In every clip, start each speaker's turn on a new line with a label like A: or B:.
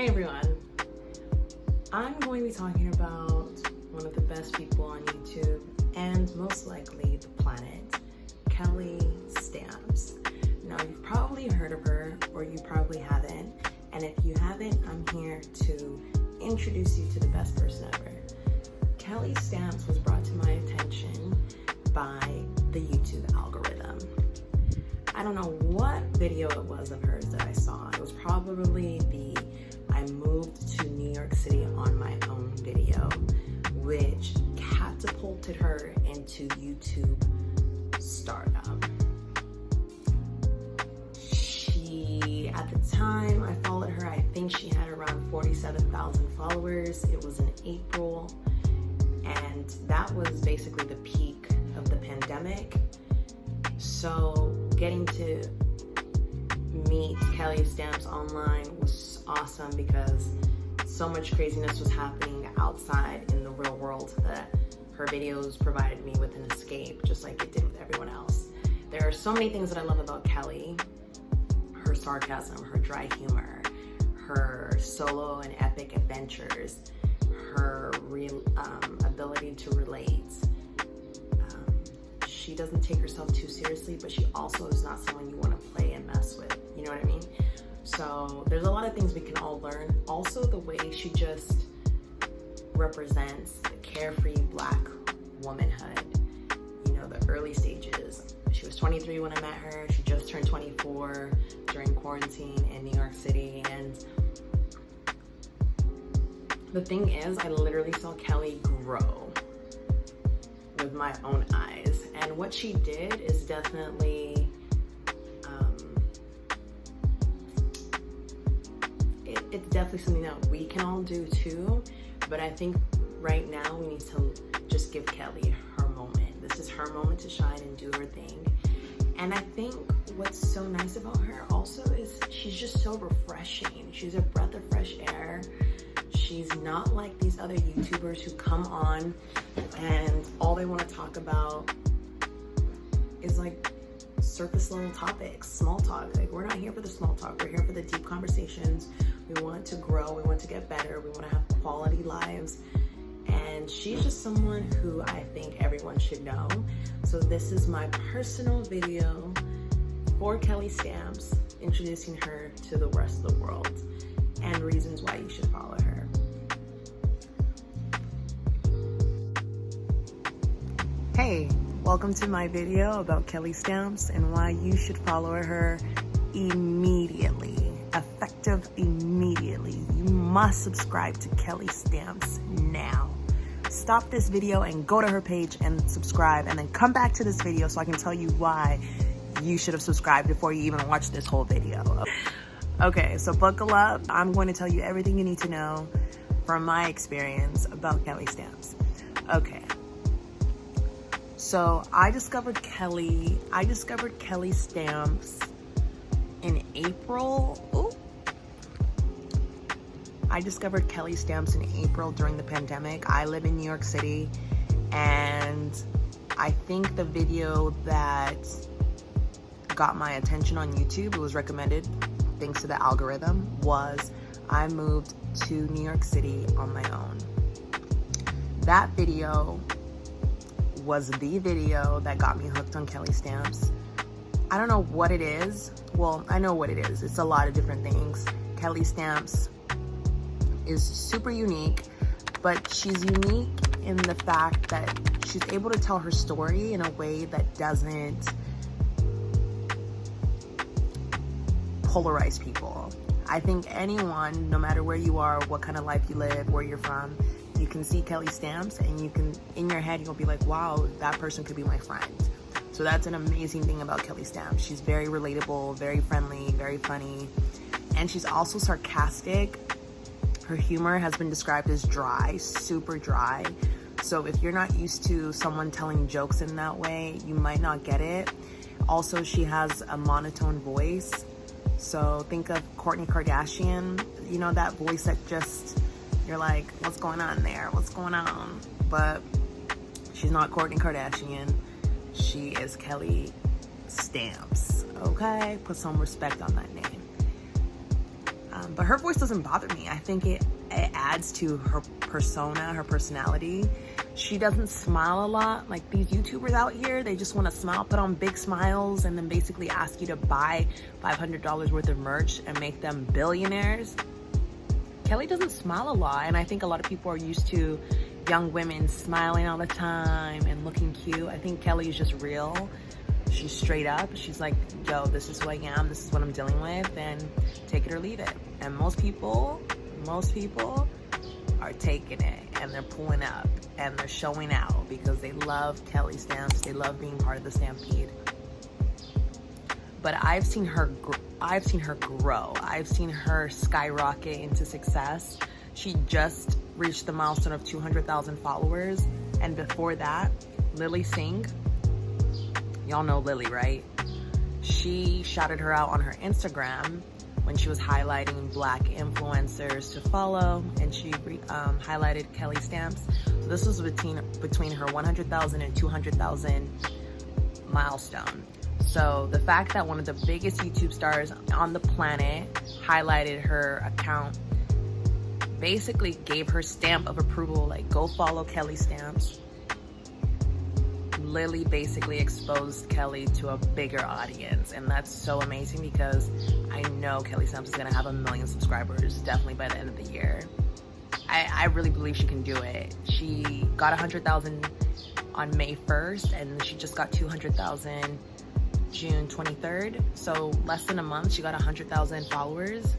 A: Hey everyone, I'm going to be talking about one of the best people on YouTube and most likely the planet, Kelly Stamps. Now you've probably heard of her or you probably haven't, and if you haven't, I'm here to introduce you to the best person ever. Kelly Stamps was brought to my attention by the YouTube algorithm. I don't know what video it was of hers that I saw. It was probably the I moved to New York City on my own video, which catapulted her into YouTube stardom. At the time I followed her, I think she had around 47,000 followers. It was in April, and that was basically the peak of the pandemic. So getting to meet Kelly Stamps online was awesome because so much craziness was happening outside in the real world that her videos provided me with an escape, just like it did with everyone else. There are so many things that I love about Kelly: her sarcasm, her dry humor, her solo and epic adventures, her real ability to relate. She doesn't take herself too seriously, but she also is not someone you want to play and mess with. You know what I mean? So there's a lot of things we can all learn. Also, the way she just represents the carefree Black womanhood. You know, the early stages. She was 23 when I met her. She just turned 24 during quarantine in New York City. And the thing is, I literally saw Kelly grow with my own eyes. And what she did is definitely, it's definitely something that we can all do too. But I think right now we need to just give Kelly her moment. This is her moment to shine and do her thing. And I think what's so nice about her also is she's just so refreshing. She's a breath of fresh air. She's not like these other YouTubers who come on and all they want to talk about is like surface level topics, small talk. Like, we're not here for the small talk. We're here for the deep conversations. We want to grow. We want to get better. We want to have quality lives. And she's just someone who I think everyone should know. So this is my personal video for Kelly Stamps, introducing her to the rest of the world and reasons why you should follow her. Hey, welcome to my video about Kelly Stamps and why you should follow her immediately. Effective immediately. You must subscribe to Kelly Stamps now. Stop this video and go to her page and subscribe, and then come back to this video so I can tell you why you should have subscribed before you even watch this whole video. Okay, so buckle up. I'm going to tell you everything you need to know from my experience about Kelly Stamps. Okay. So I discovered Kelly Stamps in April. Ooh. I discovered Kelly Stamps in April during the pandemic. I live in New York City, and I think the video that got my attention on YouTube, it was recommended thanks to the algorithm, was I moved to New York City on my own. That video was the video that got me hooked on Kelly Stamps. I don't know what it is. Well, I know what it is. It's a lot of different things. Kelly Stamps is super unique, but she's unique in the fact that she's able to tell her story in a way that doesn't polarize people. I think anyone, no matter where you are, what kind of life you live, where you're from, you can see Kelly Stamps and you can, in your head, you'll be like, wow, that person could be my friend. So that's an amazing thing about Kelly Stamps. She's very relatable, very friendly, very funny, and she's also sarcastic. Her humor has been described as dry, super dry. So if you're not used to someone telling jokes in that way, you might not get it. Also, she has a monotone voice. So think of Kourtney Kardashian, you know, that voice that just, you're like, what's going on there? What's going on? But she's not Kourtney Kardashian. She is Kelly Stamps, okay? Put some respect on that name. But her voice doesn't bother me. I think it adds to her persona, her personality. She doesn't smile a lot. Like these YouTubers out here, they just want to smile, put on big smiles, and then basically ask you to buy $500 worth of merch and make them billionaires. Kelly doesn't smile a lot, and I think a lot of people are used to young women smiling all the time and looking cute. I think Kelly is just real. She's straight up. She's like, yo, this is who I am, this is what I'm dealing with, and take it or leave it. And most people are taking it, and they're pulling up, and they're showing out because they love Kelly Stamps. They love being part of the Stampede. But I've seen her grow. I've seen her skyrocket into success. She just reached the milestone of 200,000 followers. And before that, Lily Singh, y'all know Lily, right? She shouted her out on her Instagram when she was highlighting Black influencers to follow, and she highlighted Kelly Stamps. So this was between her 100,000 and 200,000 milestone. So the fact that one of the biggest YouTube stars on the planet highlighted her account basically gave her stamp of approval, like, go follow Kelly Stamps. Lily basically exposed Kelly to a bigger audience, and that's so amazing because I know Kelly Stamps is gonna have 1 million subscribers definitely by the end of the year. I really believe she can do it. She got 100,000 on May 1st, and she just got 200,000 June 23rd. So less than a month, she got 100,000 followers.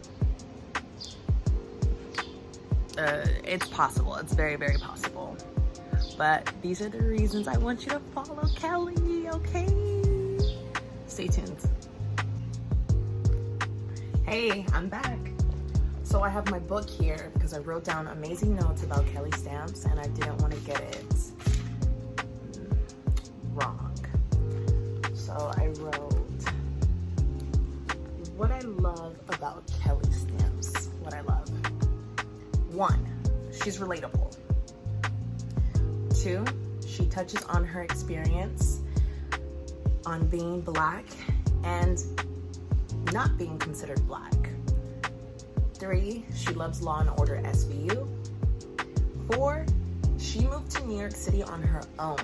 A: It's possible. It's very, very possible. But these are the reasons I want you to follow Kelly, okay? Stay tuned. Hey, I'm back. So I have my book here because I wrote down amazing notes about Kelly Stamps, and I didn't want to get it wrong. So I wrote what I love about Kelly Stamps. What I love. 1, she's relatable. 2, she touches on her experience on being Black and not being considered Black. 3, she loves Law and Order SVU. 4, she moved to New York City on her own.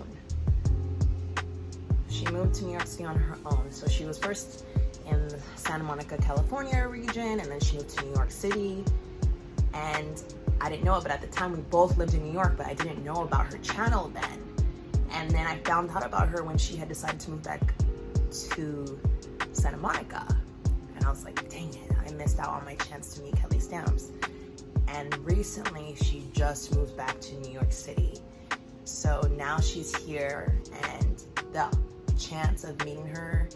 A: So she was first in the Santa Monica, California region, and then she moved to New York City. And I didn't know it, but at the time we both lived in New York, but I didn't know about her channel then. And then I found out about her when she had decided to move back to Santa Monica. And I was like, dang it, I missed out on my chance to meet Kelly Stamps. And recently she just moved back to New York City. So now she's here, and the chance of meeting her,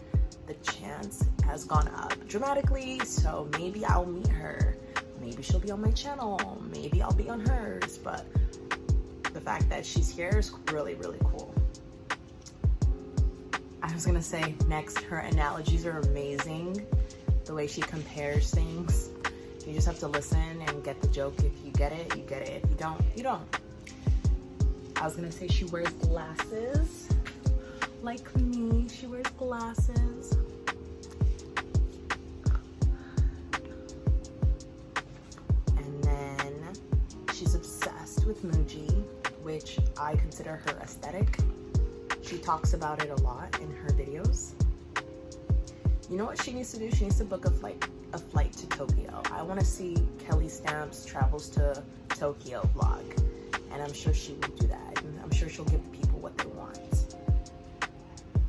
A: the chance has gone up dramatically. So maybe I'll meet her. Maybe she'll be on my channel. Maybe I'll be on hers. But the fact that she's here is really, really cool. I was gonna say next, her analogies are amazing. The way she compares things. You just have to listen and get the joke. If you get it, you get it. If you don't, you don't. I was gonna say she wears glasses. Like me, she wears glasses. And then she's obsessed with Muji, which I consider her aesthetic. She talks about it a lot in her videos. You know what she needs to do? She needs to book a flight to Tokyo. I want to see Kelly Stamps travels to Tokyo vlog, and I'm sure she will do that. And I'm sure she'll give the people what they want.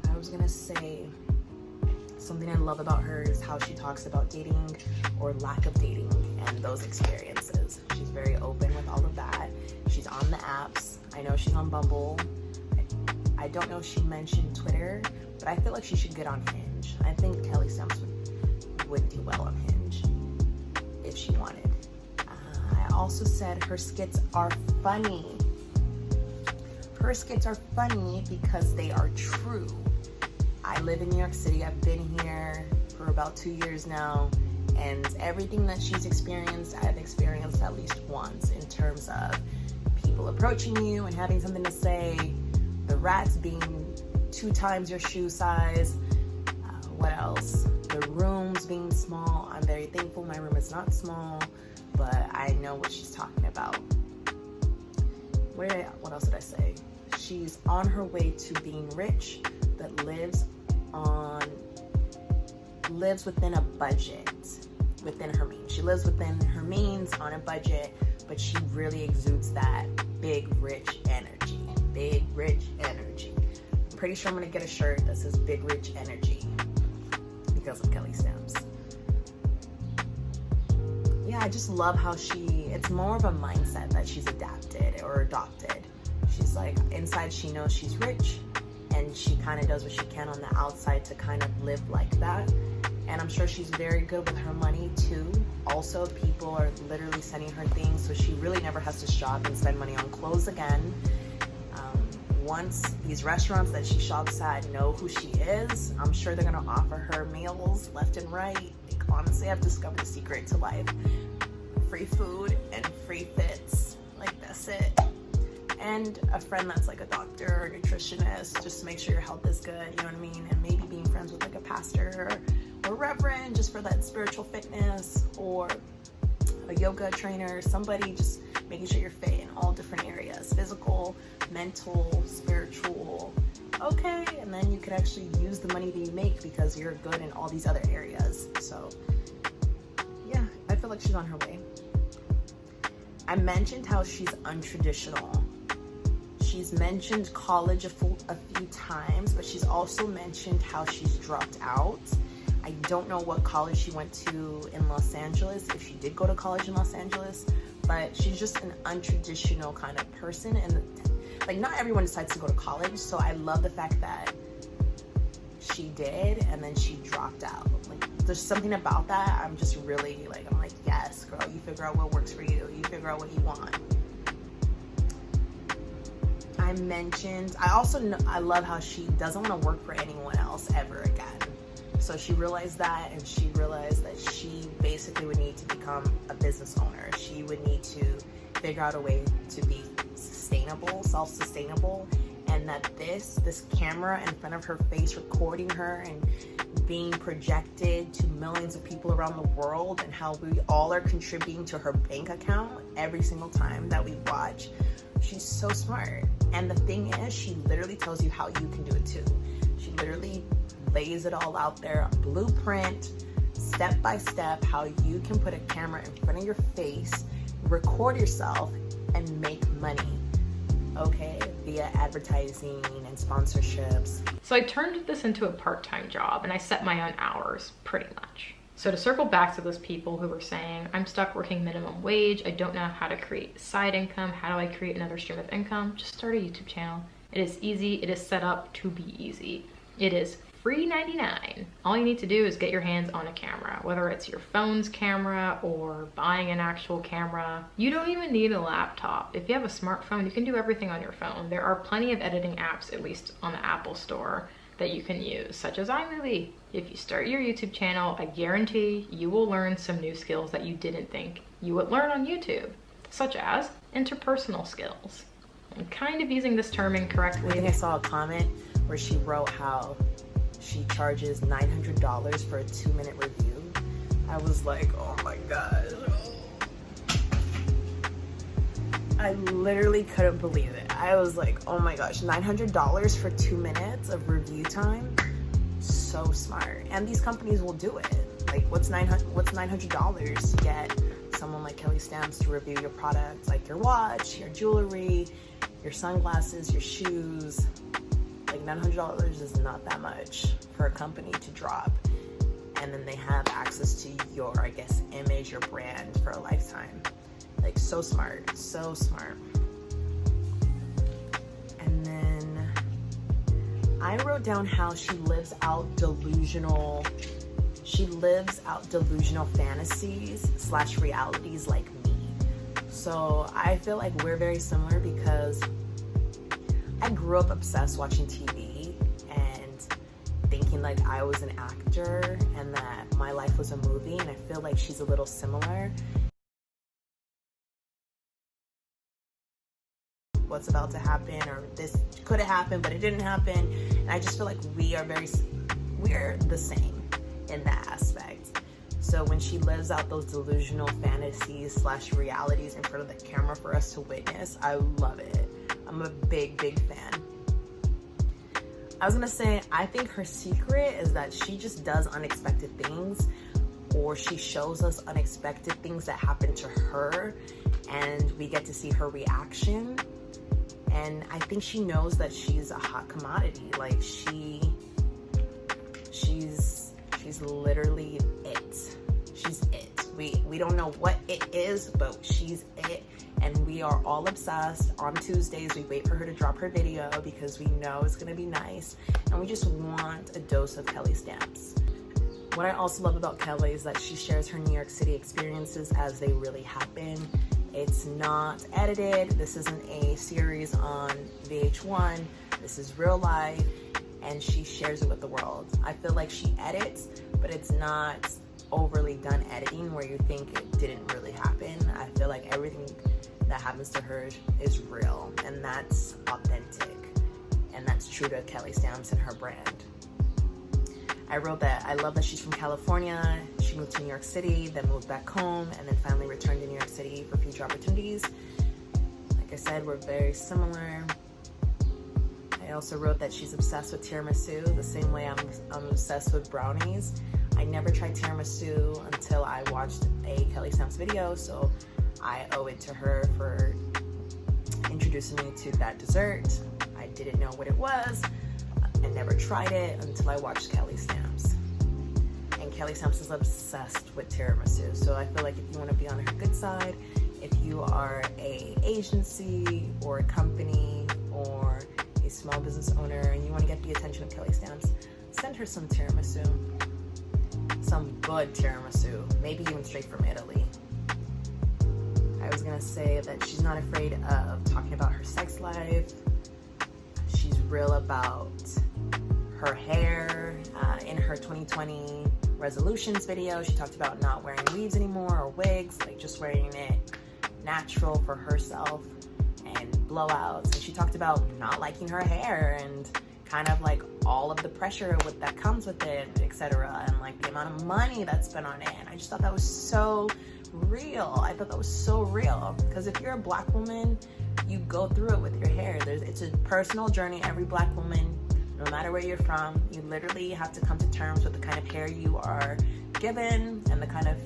A: I was gonna say something I love about her is how she talks about dating or lack of dating and those experiences. She's very open with all of that. She's on the apps. I know she's on Bumble. I don't know if she mentioned Twitter, but I feel like she should get on Hinge. I think Kelly Stamps would do well on Hinge if she wanted. I also said her skits are funny. Her skits are funny because they are true. I live in New York City. I've been here for about 2 years now, and everything that she's experienced, I've experienced at least once, in terms of people approaching you and having something to say, the rats being 2 times your shoe size, what else? the rooms being small. I'm very thankful my room is not small, but I know what she's talking about. What else did I say? She's on her way to being rich, but lives within a budget, within her means. She lives within her means on a budget, but she really exudes that big rich energy. Big rich energy. I'm pretty sure I'm gonna get a shirt that says big rich energy because of Kelly Stamps. Yeah, I just love how it's more of a mindset that she's adapted or adopted. She's like, inside she knows she's rich, and she kind of does what she can on the outside to kind of live like that. And I'm sure she's very good with her money too. Also, people are literally sending her things, so she really never has to shop and spend money on clothes again. Once these restaurants that she shops at know who she is, I'm sure they're gonna offer her meals left and right. Like, honestly, I've discovered the secret to life. Free food and free fits, like that's it. And a friend that's like a doctor or a nutritionist, just to make sure your health is good, you know what I mean? And maybe being friends with like a pastor or reverend just for that spiritual fitness, or a yoga trainer, somebody just making sure you're fit in all different areas, physical, mental, spiritual. Okay, and then you could actually use the money that you make because you're good in all these other areas. So yeah, I feel like she's on her way. I mentioned how she's untraditional. She's mentioned college a few times, but she's also mentioned how she's dropped out. I don't know what college she went to in Los Angeles, if she did go to college in Los Angeles, but she's just an untraditional kind of person. And like, not everyone decides to go to college, so I love the fact that she did and then she dropped out. Like, there's something about that. I'm just really like, I'm like, yes, girl, you figure out what works for you. You figure out what you want. I love how she doesn't want to work for anyone else ever again. So she realized that, and she realized that she basically would need to become a business owner. She would need to figure out a way to be sustainable, self-sustainable, and that this camera in front of her face recording her and being projected to millions of people around the world, and how we all are contributing to her bank account every single time that we watch. She's so smart. And the thing is, she literally tells you how you can do it too. She literally lays it all out there, a blueprint, step by step, how you can put a camera in front of your face, record yourself, and make money, okay, via advertising and sponsorships.
B: So I turned this into a part-time job, and I set my own hours, pretty much. So to circle back to those people who were saying, I'm stuck working minimum wage, I don't know how to create side income, how do I create another stream of income? Just start a YouTube channel. It is easy, it is set up to be easy. It is free 99. All you need to do is get your hands on a camera, whether it's your phone's camera or buying an actual camera. You don't even need a laptop. If you have a smartphone, you can do everything on your phone. There are plenty of editing apps, at least on the Apple Store, that you can use, such as iMovie. If you start your YouTube channel, I guarantee you will learn some new skills that you didn't think you would learn on YouTube, such as interpersonal skills. I'm kind of using this term incorrectly.
A: I think I saw a comment where she wrote how she charges $900 for a 2-minute review. I was like, oh my gosh. I literally couldn't believe it. I was like, oh my gosh, $900 for 2 minutes of review time? So smart. And these companies will do it. Like, what's $900 to get someone like Kelly Stamps to review your products, like your watch, your jewelry, your sunglasses, your shoes? Like, $900 is not that much for a company to drop. And then they have access to your, I guess, image, your brand for a lifetime. Like, so smart, so smart. And then I wrote down how she lives out delusional fantasies / realities like me. So I feel like we're very similar because I grew up obsessed watching TV and thinking like I was an actor and that my life was a movie, and I feel like she's a little similar. What's about to happen, or this could have happened but it didn't happen, and I just feel like we're the same in that aspect. So when she lives out those delusional fantasies / realities in front of the camera for us to witness, I love it. I'm a big fan. I was gonna say, I think her secret is that she just does unexpected things, or she shows us unexpected things that happen to her, and we get to see her reaction. And I think she knows that she's a hot commodity. Like she's literally it. She's it. We don't know what it is, but she's it. And we are all obsessed. On Tuesdays, we wait for her to drop her video because we know it's gonna be nice. And we just want a dose of Kelly stamps. What I also love about Kelly is that she shares her New York City experiences as they really happen. It's not edited. This isn't a series on VH1. This is real life, and she shares it with the world. I feel like she edits, but it's not overly done editing where you think it didn't really happen. I feel like everything that happens to her is real, and that's authentic, and that's true to Kelly Stamps and her brand. I wrote that I love that she's from California. She moved to New York City, then moved back home, and then finally returned to New York City for future opportunities. Like I said, we're very similar. I also wrote that she's obsessed with tiramisu, the same way I'm obsessed with brownies. I never tried tiramisu until I watched a Kelly Stamps video, so I owe it to her for introducing me to that dessert. I didn't know what it was. I never tried it until I watched Kelly Stamps. And Kelly Stamps is obsessed with tiramisu. So I feel like if you want to be on her good side, if you are a agency or a company or a small business owner and you want to get the attention of Kelly Stamps, send her some tiramisu. Some good tiramisu, maybe even straight from Italy. I was gonna say that she's not afraid of talking about her sex life. She's real about her hair. In her 2020 resolutions video, she talked about not wearing weaves anymore or wigs, like just wearing it natural for herself, and blowouts. And she talked about not liking her hair and kind of like all of the pressure that comes with it, etc., and like the amount of money that's spent on it. And I just thought that was so real. I thought that was so real, because if you're a Black woman, you go through it with your hair. It's a personal journey. Every Black woman, no matter where you're from, you literally have to come to terms with the kind of hair you are given and the kind of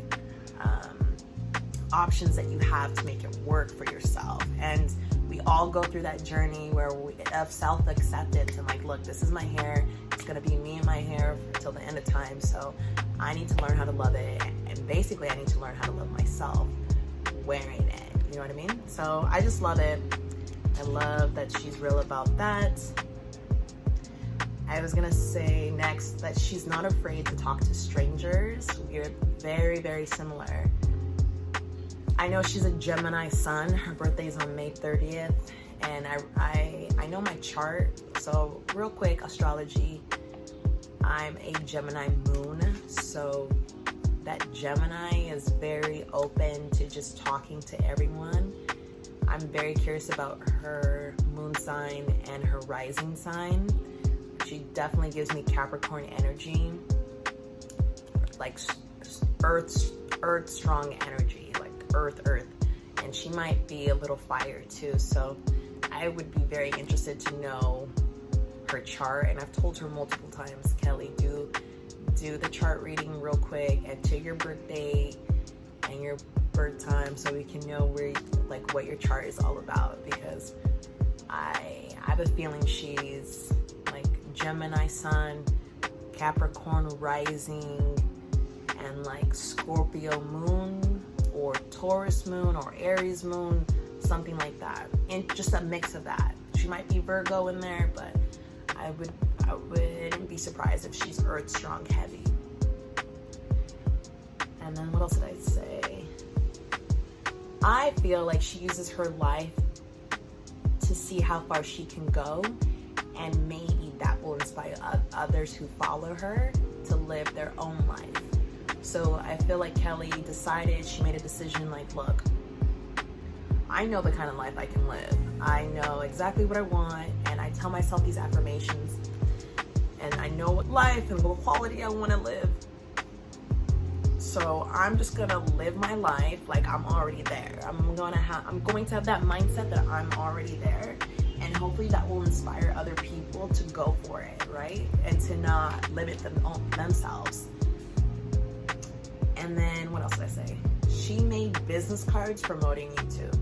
A: options that you have to make it work for yourself. And we all go through that journey of self-acceptance and like, look, this is my hair. It's gonna be me and my hair till the end of time. So I need to learn how to love it. And basically I need to learn how to love myself wearing it. You know what I mean? So I just love it. I love that she's real about that. I was gonna say next that she's not afraid to talk to strangers. We're very similar. I know she's a Gemini sun. Her birthday is on May 30th, and I know my chart. So real quick, astrology. I'm a Gemini moon, so that Gemini is very open to just talking to everyone. I'm very curious about her moon sign and her rising sign. She definitely gives me Capricorn energy, like earth strong energy, like earth, and she might be a little fire too. So I would be very interested to know her chart. And I've told her multiple times, Kelly, do the chart reading real quick and to your birthday and your birth time, so we can know what your chart is all about, because I have a feeling she's like Gemini sun, Capricorn rising, and like Scorpio moon or Taurus moon or Aries moon, something like that. And just a mix of that. She might be Virgo in there, but I wouldn't be surprised if she's earth strong heavy. And then what else did I say? I feel like she uses her life to see how far she can go, and maybe that will inspire others who follow her to live their own life. So I feel like Kelly she made a decision like, look, I know the kind of life I can live. I know exactly what I want, and I tell myself these affirmations, and I know what life and what quality I want to live. So I'm just gonna live my life like I'm already there. I'm going to have that mindset that I'm already there, and hopefully that will inspire other people to go for it, right? And to not limit themselves. And then what else did I say? She made business cards promoting YouTube.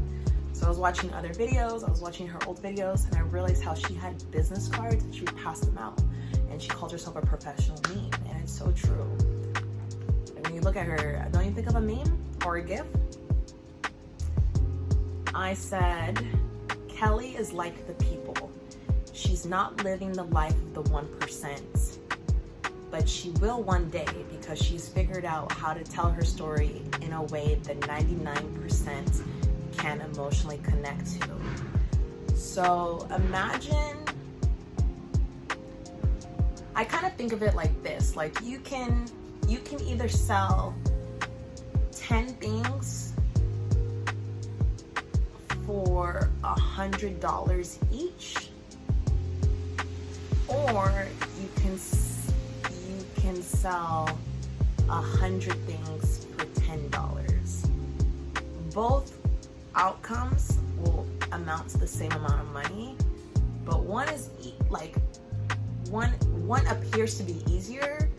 A: So I was watching other videos, I was watching her old videos, and I realized how she had business cards and she would pass them out. And she called herself a professional meme, and it's so true. And when you look at her, don't you think of a meme or a GIF? I said, Kelly is like the people. She's not living the life of the 1%, but she will one day because she's figured out how to tell her story in a way that 99% can emotionally connect to. So imagine, I kind of think of it like this, like you can either sell 10 things for $100 each, or you can sell 100 things for $10. Both outcomes will amount to the same amount of money, but one is like one appears to be easier,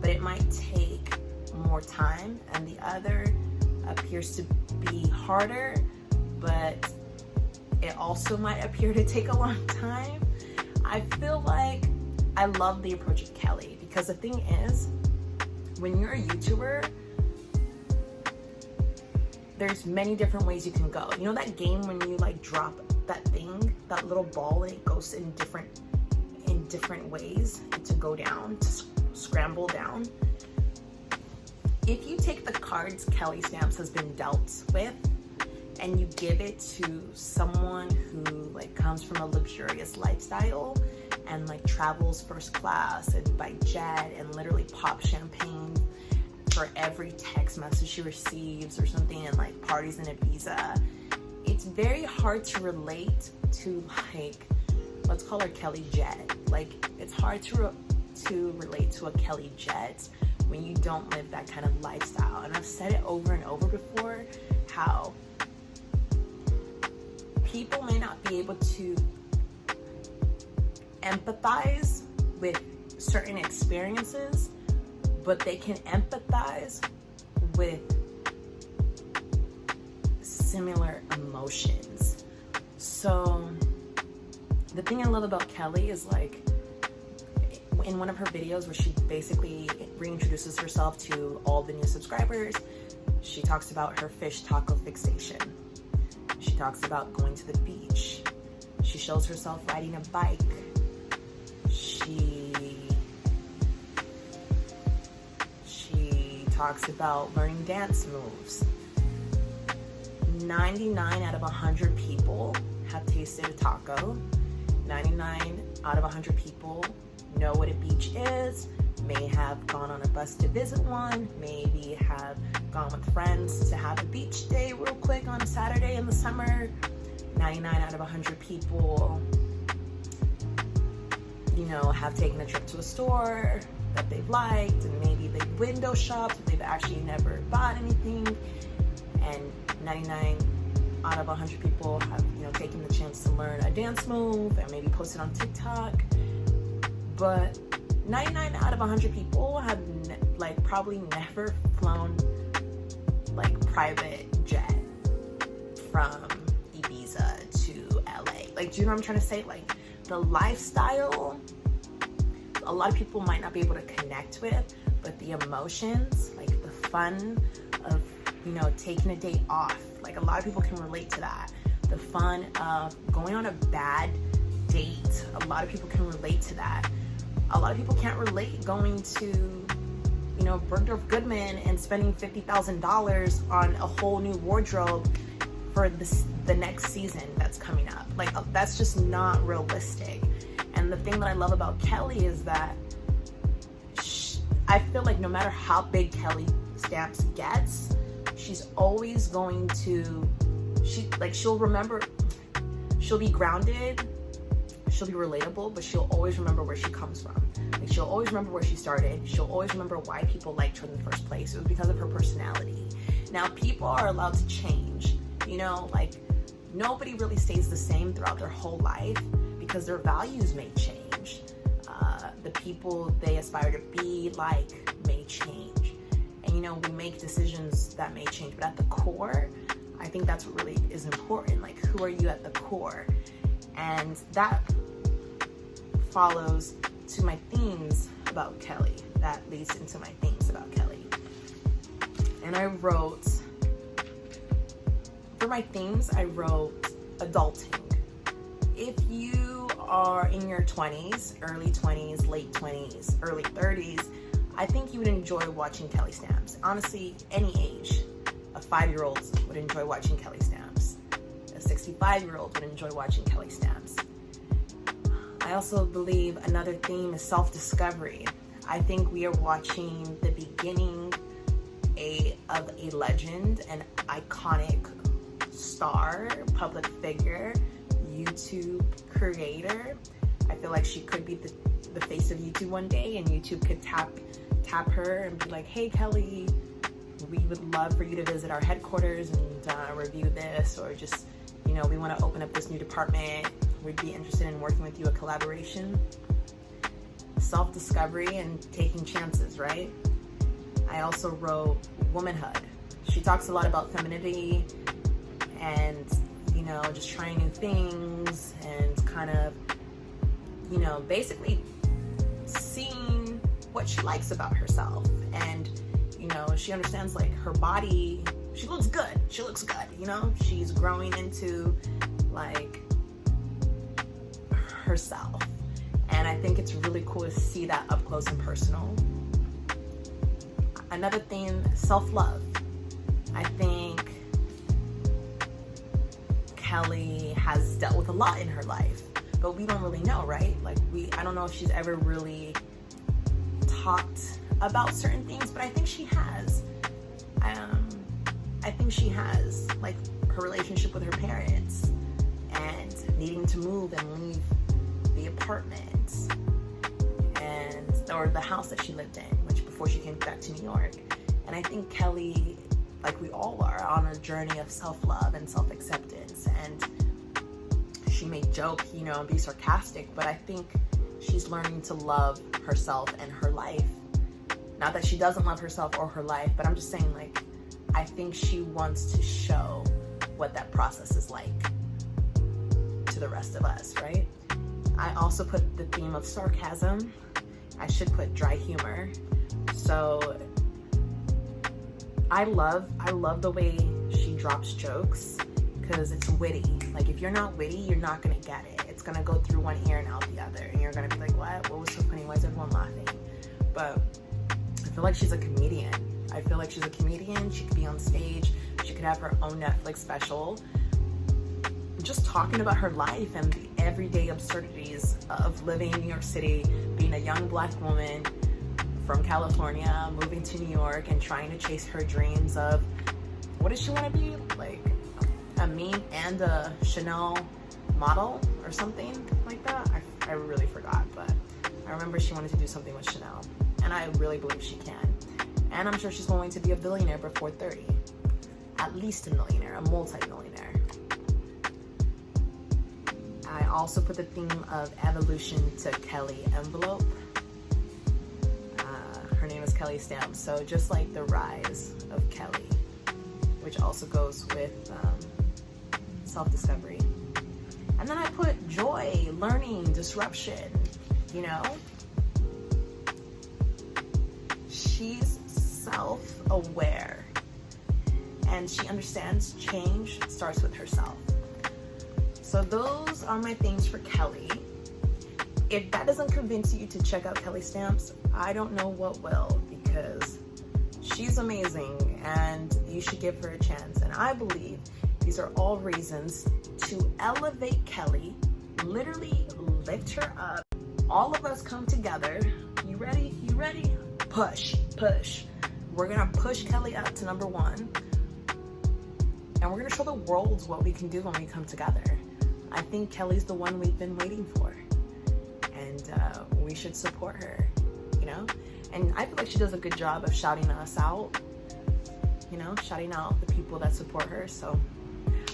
A: but it might take more time, and the other appears to be harder, but it also might appear to take a long time. I feel like I love the approach of Kelly, because the thing is, when you're a YouTuber, there's many different ways you can go. You know that game when you like drop that thing, that little ball, and it goes in different ways to go down, to scramble down? If you take the cards Kelly Stamps has been dealt with and you give it to someone who like comes from a luxurious lifestyle and like travels first class and by jet and literally pops champagne for every text message she receives or something, and like parties in Ibiza, it's very hard to relate to, like, let's call her Kelly Jet. Like, it's hard to relate to a Kelly Jet when you don't live that kind of lifestyle. And I've said it over and over before, how people may not be able to empathize with certain experiences, but they can empathize with similar emotions. So the thing I love about Kelly is, like, in one of her videos where she basically reintroduces herself to all the new subscribers, she talks about her fish taco fixation. She talks about going to the beach. She shows herself riding a bike. She talks about learning dance moves. 99 out of 100 people have tasted a taco. 99 out of 100 people know what a beach is, may have gone on a bus to visit one, maybe have gone with friends to have a beach day real quick on a Saturday in the summer. 99 out of 100 people, you know, have taken a trip to a store that they've liked, and maybe they window shopped, but they've actually never bought anything. And 99 out of 100 people have, you know, taken the chance to learn a dance move and maybe post it on TikTok. But 99 out of 100 people have like probably never flown like private jet from Ibiza to LA. Like, do you know what I'm trying to say? Like, the lifestyle, a lot of people might not be able to connect with, but the emotions, like the fun of, you know, taking a day off, like a lot of people can relate to that. The fun of going on a bad date, a lot of people can relate to that. A lot of people can't relate going to, you know, Bergdorf Goodman and spending $50,000 on a whole new wardrobe for the next season that's coming up. Like, that's just not realistic. And the thing that I love about Kelly is that I feel like no matter how big Kelly Stamps gets, she's always going to, she'll remember, she'll be grounded, she'll be relatable, but she'll always remember where she comes from. Like, she'll always remember where she started. She'll always remember why people liked her in the first place. It was because of her personality. Now, people are allowed to change, you know, like, nobody really stays the same throughout their whole life because their values may change. The people they aspire to be like may change. And, you know, we make decisions that may change, but at the core, I think that's what really is important. Like, who are you at the core? And that follows to my themes about Kelly. That leads into my themes about Kelly. And I wrote, for my themes, I wrote adulting. If you are in your 20s, early 20s, late 20s, early 30s, I think you would enjoy watching Kelly Stamps. Honestly, any age. A 5-year-old would enjoy watching Kelly Stamps. A 65-year-old would enjoy watching Kelly Stamps. I also believe another theme is self-discovery. I think we are watching the beginning of a legend, an iconic star, public figure, YouTube creator. I feel like she could be the face of YouTube one day, and YouTube could tap her and be like, hey Kelly, we would love for you to visit our headquarters and review this, or just, you know, we want to open up this new department. We'd be interested in working with you, a collaboration. Self-discovery and taking chances, right? I also wrote womanhood. She talks a lot about femininity and, you know, just trying new things and kind of, you know, basically seeing what she likes about herself. And, you know, she understands, like, her body, she looks good. She looks good, you know? She's growing into, like, herself. And I think it's really cool to see that up close and personal. Another thing, self-love. I think Kelly has dealt with a lot in her life, but we don't really know, right? Like, I don't know if she's ever really talked about certain things, but I think she has. I think she has, like, her relationship with her parents and needing to move and leave the apartment or the house that she lived in, which before she came back to New York. And I think Kelly, like we all are, on a journey of self-love and self-acceptance. And she may joke, you know, and be sarcastic, but I think she's learning to love herself and her life. Not that she doesn't love herself or her life, but I'm just saying, like, I think she wants to show what that process is like to the rest of us, right? I also put the theme of sarcasm. I should put dry humor. So I love the way she drops jokes because it's witty. Like, if you're not witty, you're not gonna get it. It's gonna go through one ear and out the other, and you're gonna be like, what was so funny? Why is everyone laughing? But I feel like she's a comedian. I feel like she's a comedian. She could be on stage. She could have her own Netflix special, just talking about her life and the everyday absurdities of living in New York City, being a young Black woman from California, moving to New York and trying to chase her dreams of, what does she want to be? Like a meme and a Chanel model or something like that? I really forgot, but I remember she wanted to do something with Chanel, and I really believe she can. And I'm sure she's going to be a billionaire before 30. At least a millionaire, a multi-millionaire. I also put the theme of evolution to Kelly envelope. Her name is Kelly Stamps, so just like the rise of Kelly, which also goes with self-discovery. And then I put joy, learning, disruption, you know? She's self-aware, and she understands change starts with herself. So those are my themes for Kelly. If that doesn't convince you to check out Kelly Stamps, I don't know what will, because she's amazing and you should give her a chance. And I believe these are all reasons to elevate Kelly, literally lift her up. All of us come together. You ready? You ready? Push, push. We're gonna push Kelly up to number 1. And we're gonna show the world what we can do when we come together. I think Kelly's the one we've been waiting for. and we should support her, you know? And I feel like she does a good job of shouting us out, you know, shouting out the people that support her. So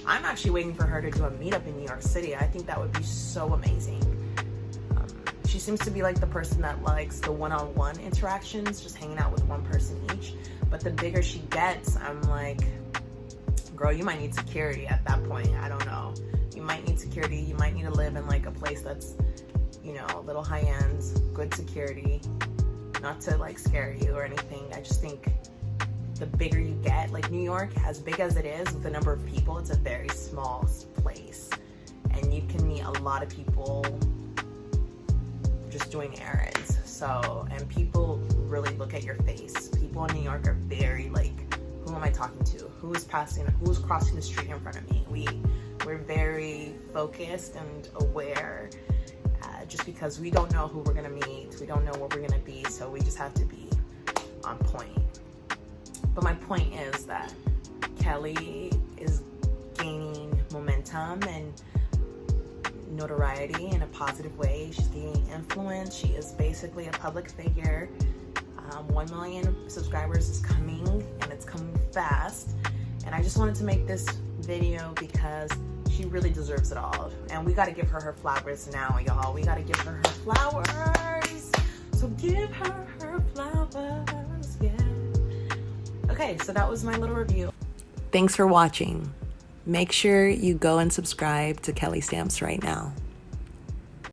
A: I'm actually waiting for her to do a meetup in New York City. I think that would be so amazing. She seems to be like the person that likes the one-on-one interactions, just hanging out with one person each. But the bigger she gets, I'm like, girl, you might need security at that point. I don't know. You might need security. You might need to live in like a place that's, you know, a little high-end, good security. Not to like scare you or anything. I just think the bigger you get, like New York, as big as it is with the number of people, it's a very small place. And you can meet a lot of people just doing errands. So, and people really look at your face. People in New York are very like, who am I talking to? Who's crossing the street in front of me? We're very focused and aware, just because we don't know who we're gonna meet. We don't know where we're gonna be, so we just have to be on point. But my point is that Kelly is gaining momentum and notoriety in a positive way. She's gaining influence. She is basically a public figure. 1 million subscribers is coming, and it's coming fast. And I just wanted to make this video because she really deserves it all. And we got to give her flowers now, y'all. We got to give her flowers. So give her flowers, yeah. Okay, so that was my little review. Thanks for watching. Make sure you go and subscribe to Kelly Stamps right now.